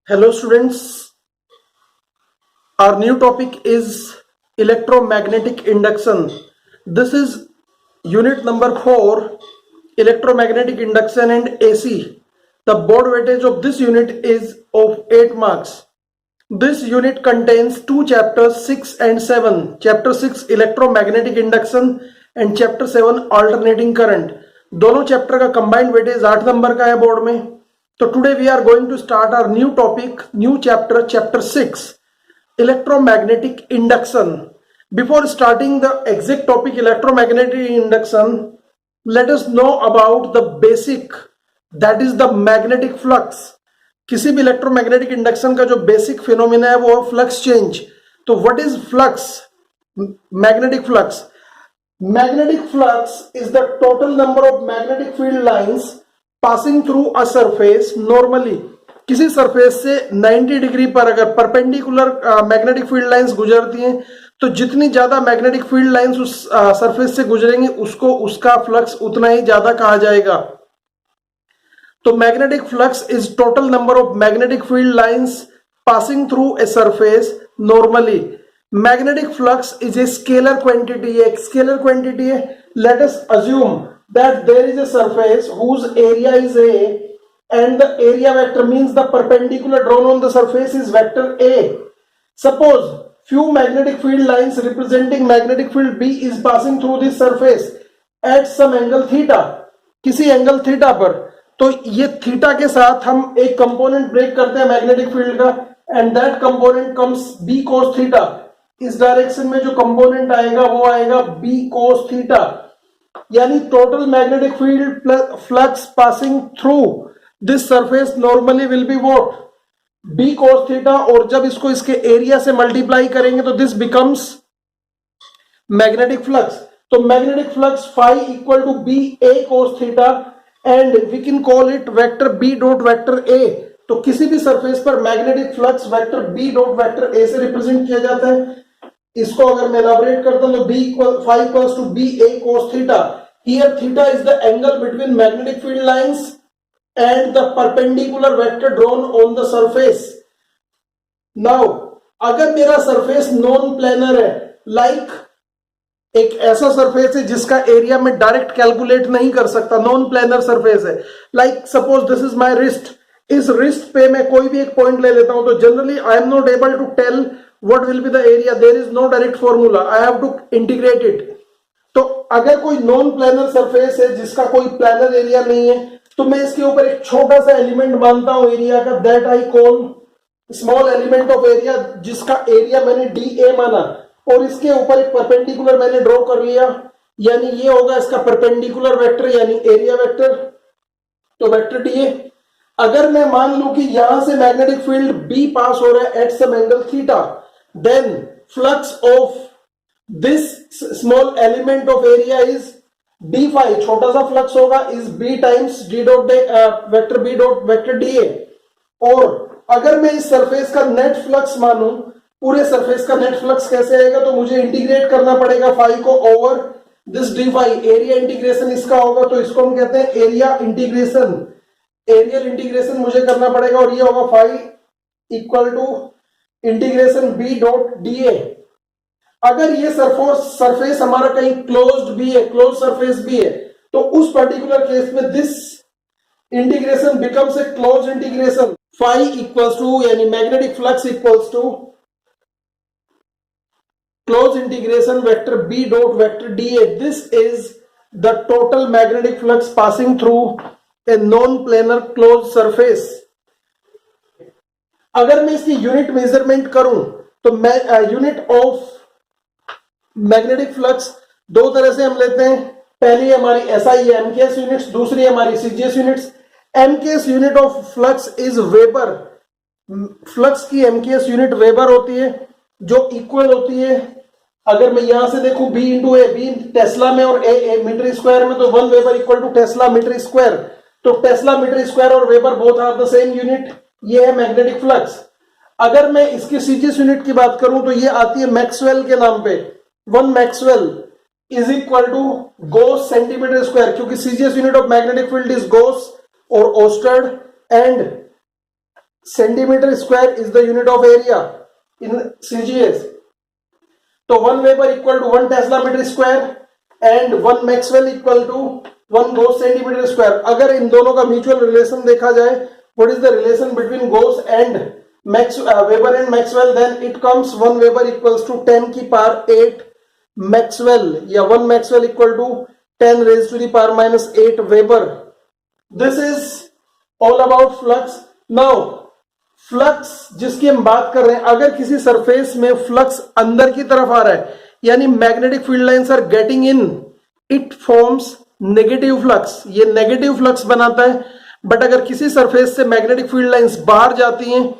Hello students, our new topic is electromagnetic induction. This is unit number 4, electromagnetic induction and AC. The board weightage of this unit is of 8 marks. This unit contains two chapters 6 and 7. Chapter 6 electromagnetic induction and chapter 7 alternating current. दोनों chapter का combined weightage 8 number का है board में. तो today we are going to start our new topic, new chapter, chapter 6 electromagnetic induction. Before starting the exact topic electromagnetic induction, let us know about the basic, that is the magnetic flux. किसी भी electromagnetic induction का जो basic phenomena है वो है flux change. तो what is flux? Magnetic flux. Magnetic flux is the total number of magnetic field lines passing through a surface. Normally किसी surface से 90 डिग्री पर अगर परपेंडिकुलर मैग्नेटिक फील्ड लाइंस गुजरती हैं तो जितनी ज्यादा मैग्नेटिक फील्ड लाइंस उस सरफेस से गुजरेंगी उसको उसका फ्लक्स उतना ही ज्यादा कहा जाएगा. तो magnetic flux is total number of magnetic field lines passing through a surface. Normally magnetic flux is a scalar quantity. एक स्केलर क्वांटिटी है. Let us assume that there is a surface whose area is A and the area vector means the perpendicular drawn on the surface is vector A. Suppose few magnetic field lines representing magnetic field B is passing through this surface at some angle theta. किसी angle theta पर. तो ये theta के साथ हम एक component break करते हैं मैग्नेटिक फील्ड का and that component comes B cos theta. इस डायरेक्शन में जो कंपोनेंट आएगा वो आएगा बी कोस थीटा. यानी total magnetic field flux passing through this surface normally will be what? B cos theta. और जब इसको इसके एरिया से मल्टीप्लाई करेंगे तो दिस बिकम्स मैग्नेटिक फ्लक्स. तो magnetic flux phi equal to B A cos theta and we can call it vector B dot vector A. तो किसी भी सरफेस पर magnetic flux vector B dot vector A से represent किया जाता है. इसको अगर मैं एलाबोरेट करता हूं तो B phi equals to B A cos theta. Here theta is the angle between magnetic field lines and the perpendicular vector drawn on the surface. Now अगर मेरा सरफेस नॉन प्लेनर है, लाइक एक ऐसा surface है जिसका area में direct calculate नहीं कर सकता, नॉन प्लेनर सरफेस है. Like suppose this is my wrist. इस रिस्ट पे मैं कोई भी एक पॉइंट ले लेता हूं तो generally I am not able to tell what will be the area. There is no direct formula, I have to integrate it. तो अगर कोई नॉन प्लेनर सरफेस है जिसका कोई प्लेनर एरिया नहीं है तो मैं इसके ऊपर एक छोटा सा एलिमेंट मानता हूं एरिया का, that I call small element of area, जिसका एरिया मैंने डी ए माना. और इसके ऊपर एक परपेंडिकुलर मैंने ड्रॉ कर लिया, यानी ये होगा इसका परपेंडिकुलर वेक्टर यानी एरिया वेक्टर. तो वेक्टर डी ए. अगर मैं मान लूं कि यहां से मैग्नेटिक फील्ड बी पास हो रहा है at some angle theta, then flux of this small element of area is D phi. छोटा सा फ्लक्स होगा is B times D dot vector B dot vector D A. और अगर मैं इस सरफेस का नेट फ्लक्स मानूं, पूरे सरफेस का नेट फ्लक्स कैसे आएगा, तो मुझे इंटीग्रेट करना पड़ेगा फाई को over this D phi. Area integration इसका होगा तो इसको हम कहते हैं एरिया इंटीग्रेशन. एरियल इंटीग्रेशन मुझे करना पड़ेगा और ये होगा phi equal to integration B dot D A. अगर ये सरफेस हमारा कहीं क्लोज्ड भी है, क्लोज सरफेस भी है, तो उस पर्टिकुलर केस में this integration becomes a close integration. Phi equals to यानी magnetic flux equals to close integration vector B dot vector D A. This is the total magnetic flux passing through a non planar close surface. अगर मैं इसकी unit measurement करूं तो मैं unit of magnetic flux दो तरह से हम लेते हैं. पहली हमारी एसआई है एमकेएस यूनिट्स, दूसरी हमारी CGS units. MKS unit of flux is weber. Flux की एमकेएस यूनिट वेबर होती है जो इक्वल होती है, अगर मैं यहां से देखूं B into A, B tesla में और ए मीटर स्क्वायर में, तो 1 weber equal to tesla metre square. तो टेस्ला मीटर स्क्वायर और weber both are the same unit. ये है मैग्नेटिक फ्लक्स. अगर मैं इसकी सीजीएस यूनिट की बात करूं तो ये आती है मैक्सवेल के नाम पे. 1 maxwell is equal to gauss centimetre square, क्योंकि CGS unit of magnetic field is gauss और ओस्टर्ड and centimetre square is the unit of area in CGS. तो 1 weber equal to 1 tesla metre square and 1 maxwell equal to 1 gauss centimetre square. अगर इन दोनों का mutual relation देखा जाए, what is the relation between gauss and weber and maxwell, then it comes 1 weber equals to 10 की power 8 maxwell, या 1 maxwell equal to 10 raise to the power minus 8 weber. This is all about flux. Now flux जिसकी हम बात कर रहे हैं, अगर किसी सरफेस में फ्लक्स अंदर की तरफ आ रहा है, यानी magnetic field lines are getting in, it forms negative flux. ये नेगेटिव फ्लक्स बनाता है. बट अगर किसी सरफेस से मैग्नेटिक फील्ड लाइंस बाहर जाती हैं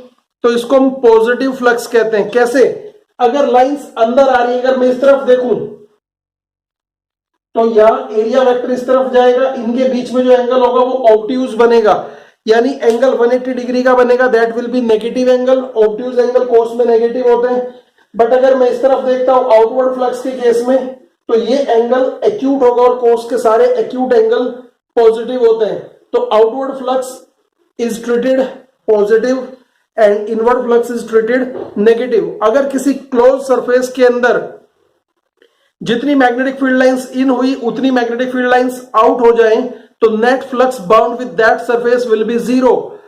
तो इसको हम पॉजिटिव फ्लक्स कहते हैं. कैसे? अगर लाइंस अंदर आ रही है, अगर मैं इस तरफ देखूं तो यहां एरिया वेक्टर इस तरफ जाएगा, इनके बीच में जो एंगल होगा वो ऑब्ट्यूज बनेगा, यानी एंगल 180 डिग्री का बनेगा. That will be negative angle. Obtuse angle cos में नेगेटिव होते हैं. बट अगर मैं इस तरफ देखता हूं आउटवर्ड फ्लक्स के केस में, तो ये एंगल एक्यूट होगा और कोस के सारे एक्यूट एंगल पॉजिटिव होते हैं. तो outward flux is treated positive and inward flux is treated negative. अगर किसी क्लोज सरफेस के अंदर जितनी मैग्नेटिक फील्ड लाइंस इन हुई उतनी मैग्नेटिक फील्ड लाइंस आउट हो जाएं, तो net flux bound with that surface will be zero.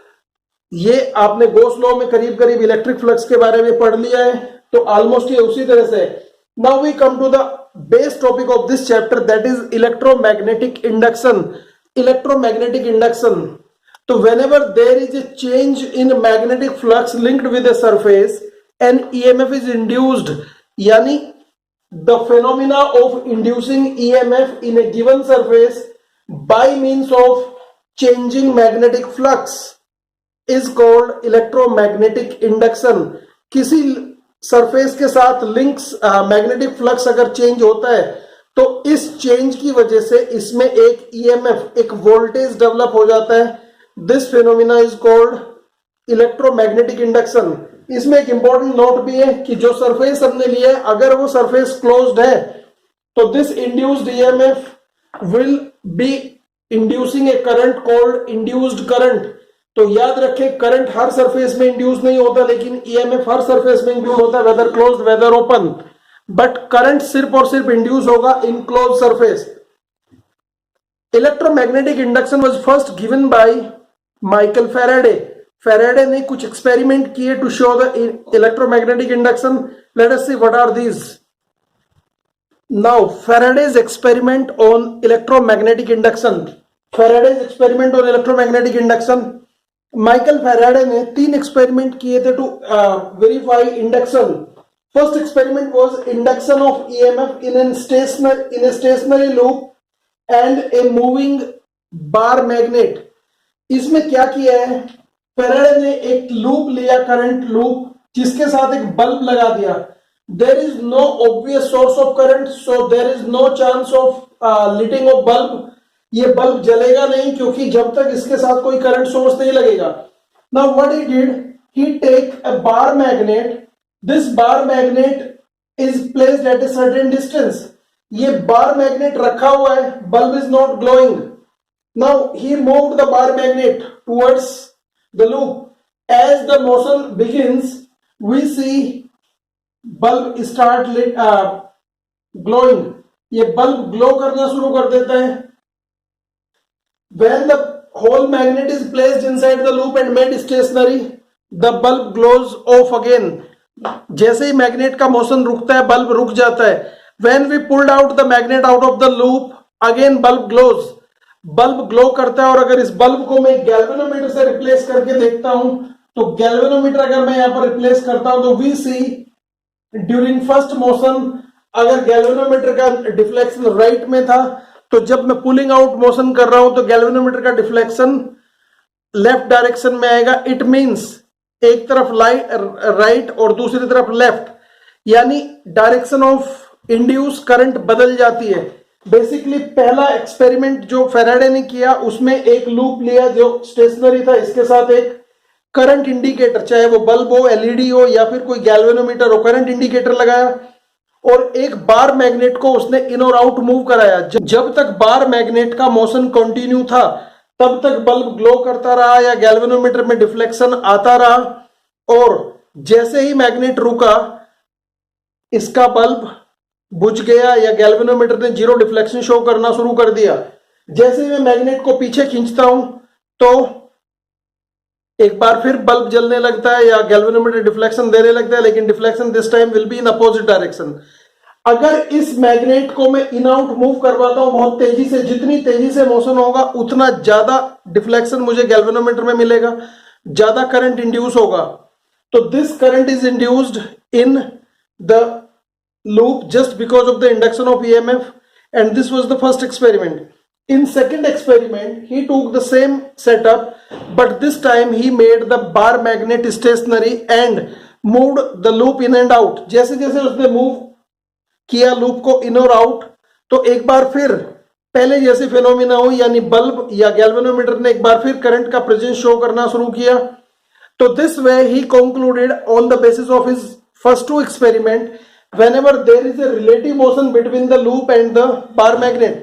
ये आपने गोस लॉ में करीब करीब इलेक्ट्रिक फ्लक्स के बारे में पढ़ लिया है, तो ऑलमोस्ट ये उसी तरह से. Now we come to the base topic of this chapter, that is electromagnetic induction. Electromagnetic induction. तो whenever there is a change in magnetic flux linked with a surface, an EMF is induced. यानी the phenomena of inducing EMF in a given surface by means of changing magnetic flux is called electromagnetic induction. किसी surface के साथ links magnetic flux अगर change होता है तो इस change की वजह से इसमें एक EMF, एक वोल्टेज डेवलप हो जाता है. This phenomena is called electromagnetic induction. इसमें एक इंपॉर्टेंट नोट भी है कि जो सरफेस हमने लिया है, अगर वो सरफेस क्लोज्ड है तो this induced EMF will be inducing a current called induced current. तो याद रखें, करंट हर सरफेस में इंड्यूस नहीं होता, लेकिन ईएमएफ हर सरफेस में इंक्लूड होता है, whether closed whether open. But current सिर्फ और सिर्फ इंड्यूस होगा in close surface. Electromagnetic induction was first given by Michael Faraday. Faraday ने कुछ एक्सपेरिमेंट किए to show the electromagnetic induction. Let us see what are these. Now Faraday's experiment on electromagnetic induction. Faraday's experiment on electromagnetic induction. Michael Faraday ने 3 experiment किए थे to verify induction. First experiment was induction of EMF in a stationary loop and a moving bar magnet. इसमें क्या किया है, Faraday ने एक loop लिया, करंट लूप, जिसके साथ एक बल्ब लगा दिया. There is no obvious source of current, so there is no chance of lighting of bulb. ये बल्ब जलेगा नहीं क्योंकि जब तक इसके साथ कोई करंट सोर्स नहीं लगेगा. Now what he did, he take a bar magnet. This bar magnet is placed at a certain distance. ये बार मैग्नेट रखा हुआ है, bulb is not glowing. Now he moved the bar magnet towards the loop. As the motion begins, we see bulb start glowing. ये bulb glow करना शुरू कर देता है. When the whole magnet is placed inside the loop and made stationary, the bulb glows off again. जैसे ही magnet का motion रुकता है, बल्ब रुक जाता है. When we pulled out the magnet out of the loop, again bulb glows. Bulb glow करता है. और अगर इस बल्ब को मैं गैल्वेनोमीटर से रिप्लेस करके देखता हूं, तो गैल्वेनोमीटर अगर मैं यहां पर रिप्लेस करता हूं तो we see during first motion, अगर गैल्वेनोमीटर का डिफ्लेक्शन राइट में था, तो जब मैं पुलिंग आउट मोशन कर रहा हूं तो गैल्वेनोमीटर का डिफ्लेक्शन लेफ्ट डायरेक्शन में आएगा. इट मींस एक तरफ राइट और दूसरी तरफ लेफ्ट, यानी डायरेक्शन ऑफ इंड्यूस करंट बदल जाती है. बेसिकली पहला एक्सपेरिमेंट जो फैराडे ने किया, उसमें एक लूप लिया जो स्टेशनरी था, इसके साथ एक करंट इंडिकेटर, चाहे वो बल्ब हो, एलईडी हो या फिर कोई गैल्वेनोमीटर हो, करंट इंडिकेटर लगाया और एक बार मैग्नेट को उसने इन और आउट मूव कराया. जब तक बार मैग्नेट का मोशन कंटिन्यू था तब तक बल्ब ग्लो करता रहा या गैल्वेनोमीटर में डिफ्लेक्शन आता रहा, और जैसे ही मैग्नेट रुका इसका बल्ब बुझ गया या गैल्वेनोमीटर ने जीरो डिफ्लेक्शन शो करना शुरू कर दिया। जैसे मैं मैग्नेट को पीछे खींचता हूं तो एक बार फिर बल्ब जलने लगता है या गैल्वेनोमीटर डिफ्लेक्शन देने लगता है, लेकिन deflection this time will be in opposite direction. अगर इस मैग्नेट को मैं इन आउट मूव करवाता हूं बहुत तेजी से, जितनी तेजी से मोशन होगा उतना ज्यादा डिफ्लेक्शन मुझे गैल्वेनोमीटर में मिलेगा, ज्यादा करंट इंड्यूस होगा। तो this current is induced in the loop just because of the induction of EMF, and this was the first experiment. In second experiment he took the same setup, but this time he made the bar magnet stationary and moved the loop in and out. जैसे जैसे उसने move किया loop को इन और out, तो एक बार फिर पहले जैसे फिनोमिना हो, यानी बल्ब या गैल्वेनोमीटर ने एक बार फिर करंट का प्रेजेंस शो करना शुरू किया। तो this way he concluded on the basis of his first two experiment, whenever there is a relative motion between the loop and the bar magnet,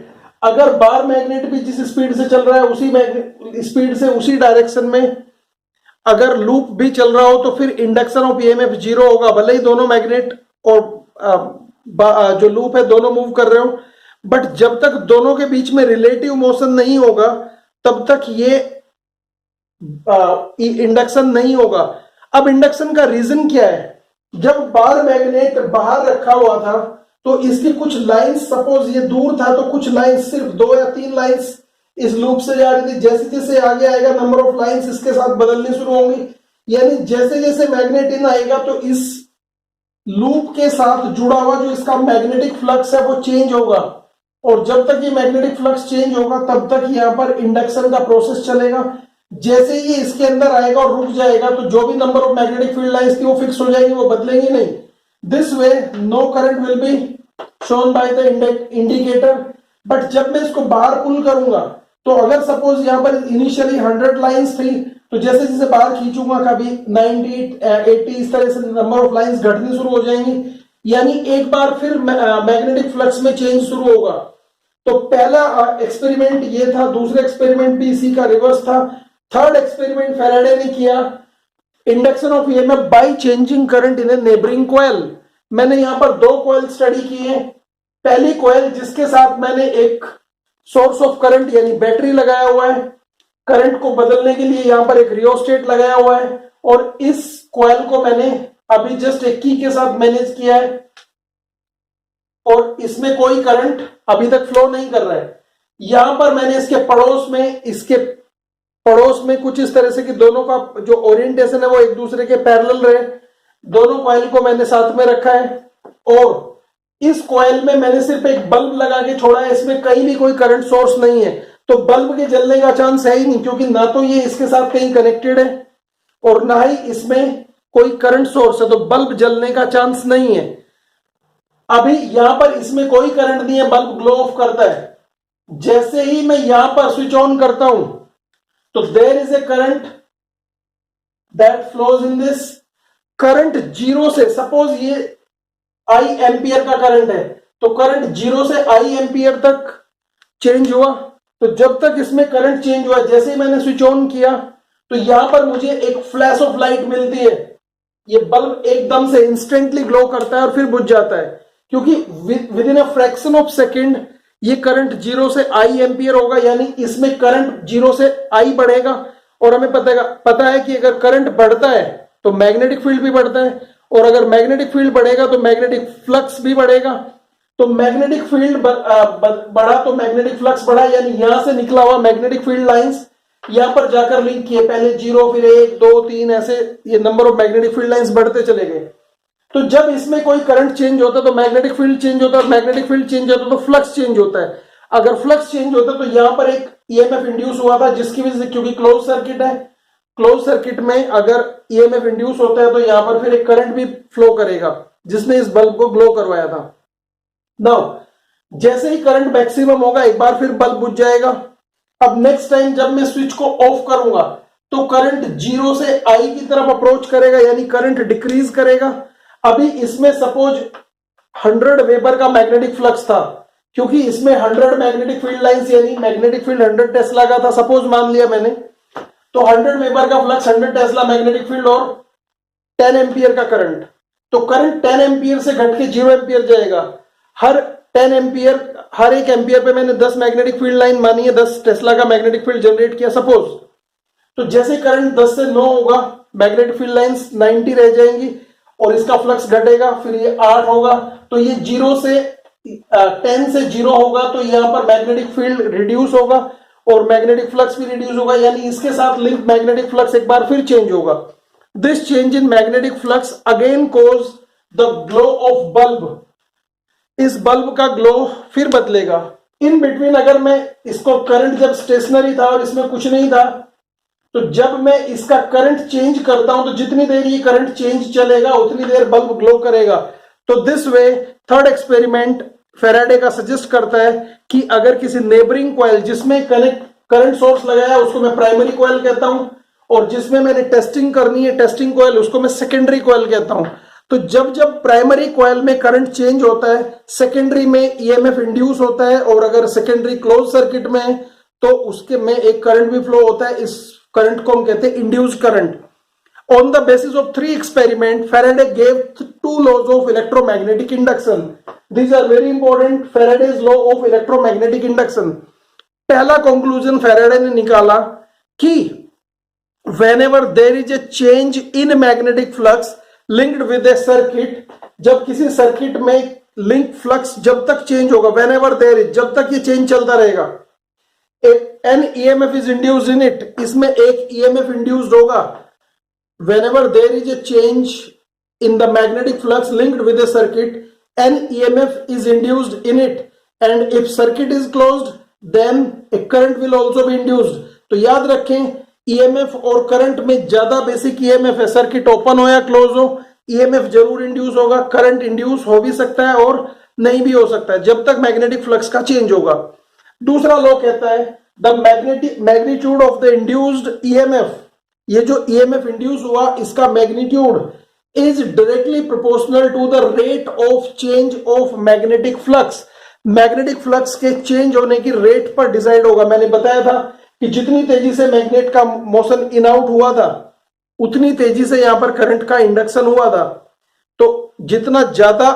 अगर बार मैग्नेट भी जिस स्पीड से चल रहा है उसी स्पीड से उसी डायरेक्शन में अगर लूप भी चल रहा हो तो फिर इंडक्शन ऑफ ईएमएफ जीरो होगा, भले ही दोनों मैग्नेट और जो लूप है दोनों मूव कर रहे हो, बट जब तक दोनों के बीच में रिलेटिव मोशन नहीं होगा तब तक ये इंडक्शन नहीं होगा। अब इंडक्शन का रीजन क्या है? जब बार मैग्नेट बाहर रखा हुआ था तो इसकी कुछ लाइंस, सपोज ये दूर था तो कुछ लाइंस, सिर्फ 2 या 3 लाइंस इस लूप से जा रही थी। जैसे जैसे आगे आएगा नंबर ऑफ लाइंस इसके साथ बदलनी शुरू होंगी, यानी जैसे जैसे मैग्नेट इन आएगा तो इस लूप के साथ जुड़ा हुआ जो इसका मैग्नेटिक फ्लक्स है वो चेंज होगा, और जब तक ये मैग्नेटिक फ्लक्स चेंज होगा तब तक यहाँ पर इंडक्शन का प्रोसेस चलेगा। जैसे ही इसके अंदर आएगा और रुक जाएगा तो जो भी number of magnetic field lines थी वो फिक्स हो जाएगी, वो बदलेंगी नहीं। This way no current will be shown by the indicator. But जब मैं इसको बाहर पुल करूंगा तो अगर सपोज यहाँ पर इनिशियली 100 लाइंस थी तो जैसे जैसे बाहर खींचूंगा कभी 90, 80 इस तरह से नंबर ऑफ लाइंस घटनी शुरू हो जाएंगी, यानी एक बार फिर मैग्नेटिक फ्लक्स में चेंज शुरू होगा। तो पहला एक्सपेरिमेंट ये था, दूसरा एक्सपेरिमेंट भी इसी का रिवर्स था। थर्ड एक्सपेरिमेंट फैराडे ने किया, induction of EMF by changing current in A neighbouring coil. मैंने यहां पर 2 कॉइल स्टडी किए। पहली कॉइल जिसके साथ मैंने एक सोर्स ऑफ करंट यानी बैटरी लगाया हुआ है, करंट को बदलने के लिए यहां पर एक रियोस्टेट लगाया हुआ है, और इस कॉइल को मैंने अभी जस्ट एक की के साथ मैनेज किया है और इसमें कोई करंट अभी तक फ्लो नहीं कर रहा है। यहां पर मैंने इसके पड़ोस में कुछ इस तरह से कि दोनों का जो ओरिएंटेशन है वो एक दूसरे के पैरेलल रहे, दोनों कॉइल को मैंने साथ में रखा है, और इस कॉइल में मैंने सिर्फ एक बल्ब लगा के छोड़ा है। इसमें कहीं भी कोई करंट सोर्स नहीं है, तो बल्ब के जलने का चांस है ही नहीं, क्योंकि ना तो ये इसके साथ कहीं कनेक्टेड है और ना ही इसमें कोई करंट सोर्स है, तो बल्ब जलने का चांस नहीं है। अभी यहां पर इसमें कोई करंट नहीं है, बल्ब ग्लो ऑफ करता है। जैसे ही मैं यहां पर स्विच ऑन करता हूं तो there is a current that flows in this. Current 0 से, सपोज ये आई एम्पियर का करंट है, तो करंट 0 से आई एम्पियर तक चेंज हुआ। तो जब तक इसमें करंट चेंज हुआ, जैसे ही मैंने स्विच ऑन किया तो यहां पर मुझे एक फ्लैश ऑफ लाइट मिलती है। ये बल्ब एकदम से इंस्टेंटली ग्लो करता है और फिर बुझ जाता है, क्योंकि with in a fraction of second ये करंट 0 से आई एम्पियर होगा, यानी इसमें करंट 0 से आई बढ़ेगा। और हमें पता है कि अगर करंट बढ़ता है तो मैग्नेटिक फील्ड भी बढ़ता है, और अगर मैग्नेटिक फील्ड बढ़ेगा तो मैग्नेटिक फ्लक्स भी बढ़ेगा। तो मैग्नेटिक फील्ड बढ़ा तो मैग्नेटिक फ्लक्स बढ़ा, यानी यहां से निकला हुआ मैग्नेटिक फील्ड लाइंस यहां पर जाकर लिंक किए, पहले 0 फिर 1 2 3 ऐसे ये number of magnetic field lines बढ़ते चले गए। तो जब इसमें कोई करंट चेंज होता है तो मैग्नेटिक फील्ड चेंज होता है, और मैग्नेटिक फील्ड चेंज होता है तो फ्लक्स चेंज होता है। अगर फ्लक्स चेंज होता है तो यहां पर एक ईएमएफ इंड्यूस हुआ था, जिसकी वजह से, क्योंकि क्लोज सर्किट है, क्लोज सर्किट में अगर ईएमएफ इंड्यूस होता है तो यहां पर फिर एक करंट भी फ्लो करेगा, जिसने इस बल्ब को ग्लो करवाया था। नाउ जैसे ही करंट मैक्सिमम होगा एक बार फिर बल्ब बुझ जाएगा। अब नेक्स्ट टाइम जब मैं स्विच को ऑफ करूंगा तो करंट 0 से आई की तरफ अप्रोच करेगा, यानी करंट डिक्रीज करेगा। अभी इसमें सपोज 100 वेबर का मैग्नेटिक फ्लक्स था, क्योंकि इसमें 100 मैग्नेटिक फील्ड लाइंस यानी मैग्नेटिक फील्ड 100 टेस्ला का था, सपोज मान लिया मैंने, तो 100 वेबर का फ्लक्स, 100 टेस्ला मैग्नेटिक फील्ड और 10 एम्पियर का करंट। तो करंट 10 एम्पियर से घट के 0 एम्पियर जाएगा। हर 10 एम्पियर, हर एक एम्पियर पे मैंने 10 मैग्नेटिक फील्ड लाइन मानी है, 10 टेस्ला का मैग्नेटिक फील्ड जनरेट किया सपोज। तो जैसे करंट 10 से 9 होगा, मैग्नेटिक फील्ड लाइंस 90 रह जाएंगी और इसका फ्लक्स घटेगा, फिर ये 8 होगा, तो ये 0 से 10 से 0 होगा, तो यहां पर मैग्नेटिक फील्ड रिड्यूस होगा और मैग्नेटिक फ्लक्स भी रिड्यूस होगा, यानी इसके साथ लिंक मैग्नेटिक फ्लक्स एक बार फिर चेंज होगा। This change in magnetic flux again cause the glow of bulb. इस बल्ब का ग्लो फिर बदलेगा। इन बिटवीन अगर मैं इसको, करंट जब स्टेशनरी था और इसमें कुछ नहीं था, तो जब मैं इसका करंट चेंज करता हूं तो जितनी देर ये करंट चेंज चलेगा उतनी देर बल्ब ग्लो करेगा। तो this way third experiment Faraday का सजेस्ट करता है कि अगर किसी नेबरिंग कॉइल जिसमें करंट सोर्स लगाया उसको मैं प्राइमरी कॉइल कहता हूं, और जिसमें मैंने टेस्टिंग करनी है टेस्टिंग कॉइल उसको मैं सेकेंडरी कॉइल कहता हूं। तो जब जब प्राइमरी कॉइल में करंट चेंज होता है, सेकेंडरी में ईएमएफ इंड्यूस होता है, और अगर सेकेंडरी क्लोज सर्किट में है तो उसके में एक करंट भी फ्लो होता है। इस करंट को हम कहते हैं induced current. On the basis of 3 experiments, Faraday gave 2 laws of electromagnetic induction. These are very important. Faraday's law of electromagnetic induction. पहला conclusion Faraday ने निकाला कि whenever there is a change in magnetic flux linked with a circuit, जब किसी circuit में link flux जब तक change होगा, whenever there is, जब तक ये चेंज चलता रहेगा, an EMF is induced in it, इसमें एक EMF induced होगा। Whenever there is a change in the magnetic flux linked with a circuit, an EMF is induced in it, and if circuit is closed, then a current will also be induced. तो याद रखें, EMF और current में ज्यादा basic EMF है, circuit open हो या close हो, EMF जरूर इंड्यूस होगा। करंट इंड्यूस हो भी सकता है और नहीं भी हो सकता है, जब तक मैग्नेटिक फ्लक्स का चेंज होगा। दूसरा लॉ कहता है the magnitude of the induced EMF, ये जो EMF इंड्यूस हुआ इसका magnitude is directly proportional to the rate of change of magnetic flux. Magnetic flux के चेंज होने की रेट पर डिसाइड होगा। मैंने बताया था कि जितनी तेजी से मैग्नेट का मोशन इन आउट हुआ था उतनी तेजी से यहां पर करंट का इंडक्शन हुआ था। तो जितना ज्यादा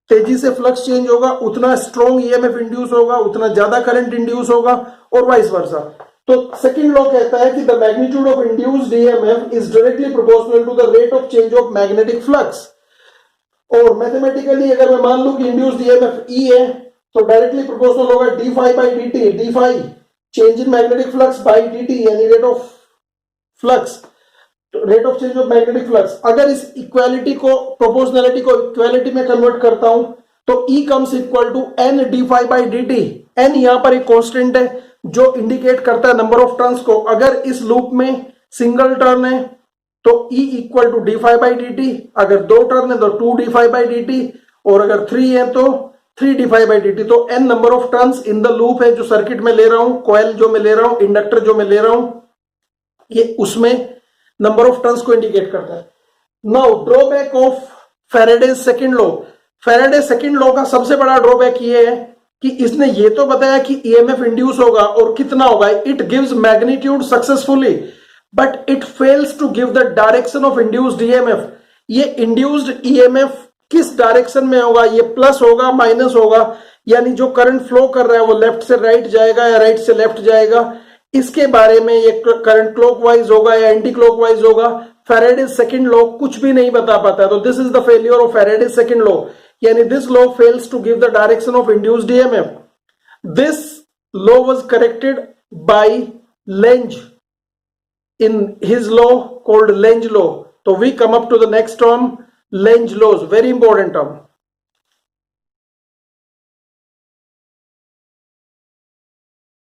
तेजी से फ्लक्स चेंज होगा उतना स्ट्रॉन्ग EMF इंड्यूस होगा, उतना ज्यादा करंट इंड्यूस होगा, और वाइस वर्सा। तो सेकंड लॉ कहता है कि the magnitude of induced EMF is directly proportional to the rate of change of magnetic flux. और मैथमेटिकली अगर मैं मान लूं कि इंड्यूस्ड EMF E है तो डायरेक्टली प्रोपोर्शनल होगा D phi by D T. D phi change in magnetic flux by D T, यानी rate of flux, rate of change of magnetic flux. अगर इस इक्वालिटी को, प्रोपोर्शनलिटी को इक्वालिटी में convert करता हूं तो E comes equal to N D phi by D T. N यहां पर एक कांस्टेंट है जो इंडिकेट करता है नंबर ऑफ टर्न्स को। अगर इस लूप में सिंगल टर्न है तो E equal to D phi by D T, अगर 2 टर्न है तो 2 D phi by D T, और अगर 3 है तो 3 D phi by D T. तो n number of turns in the loop है जो सर्किट में ले रहा हूं, कॉइल जो मैं ले रहा हूं, इंडक्टर जो मैं ले रहा हूं, ये उसमें नंबर ऑफ टर्न्स को इंडिकेट करता है। Now drawback of Faraday's second law. Faraday second law का सबसे बड़ा ड्रॉबैक ये है कि इसने ये तो बताया कि EMF इंड्यूस होगा और कितना होगा, it gives magnitude successfully, but it fails to give the direction of induced EMF। ये इंड्यूस्ड EMF किस डायरेक्शन में होगा, ये प्लस होगा माइनस होगा, यानी जो करंट फ्लो कर रहा है वो लेफ्ट से राइट जाएगा या राइट से लेफ्ट जाएगा, इसके बारे में ये करंट क्लॉकवाइज होगा या एंटी क्लॉकवाइज होगा। फैराडेज सेकंड लॉ कुछ भी नहीं बता पाता। तो this is the failure of Faraday's second law, यानी this law fails to give the direction of induced EMF. This law was corrected by Lenz in his law called Lenz law. So we come up to the next term, Lenz laws, very important term.